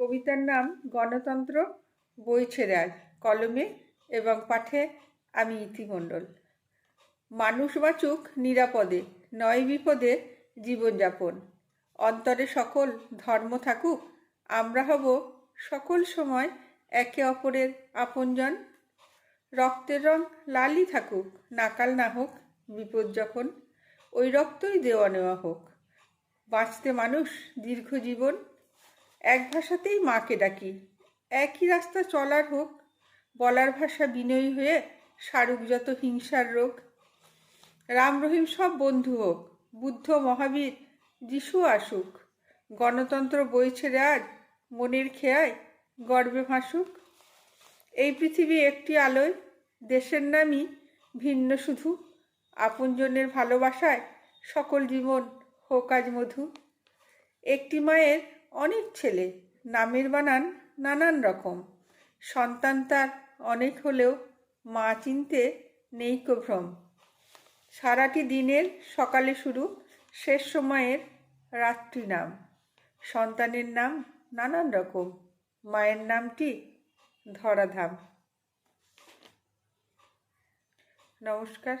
কবিতার নাম গণতন্ত্র বইছে রাজ। কলমে এবং পাঠে আমি ইতি মণ্ডল। মানুষ বাঁচুক নিরাপদে, নয় বিপদে জীবনযাপন। অন্তরে সকল ধর্ম থাকুক, আমরা হব সকল সময় একে অপরের আপনজন। রক্তের রং লালই থাকুক, নাকাল না হোক বিপদ যখন, ওই রক্তই দেওয়া নেওয়া হোক। বাঁচতে মানুষ দীর্ঘ জীবন, এক ভাষাতেই মাকে ডাকি, একই রাস্তা চলার হোক, বলার ভাষা বিনয়ী হয়ে সারুক যত হিংসার রোগ। রাম রহিম সব বন্ধু হোক, বুদ্ধ মহাবীর যিশু আসুক, গণতন্ত্র বইছে রাজ, মনের খেয়ায় গর্বে ভাসুক। এই পৃথিবী একটি আলোয়, দেশের নামই ভিন্ন শুধু, আপনজনের ভালোবাসায় সকল জীবন হোক আজ মধু। একটি মায়ের অনেক ছেলে, নামের বানান নানান রকম, সন্তান তার অনেক হলেও মা চিনতে নেই কো ভ্রম। সারাটি দিনের সকালে শুরু, শেষ সময়ের রাত্রি নাম। সন্তানের নাম নানান রকম, মায়ের নামটি ধরাধাম। নমস্কার।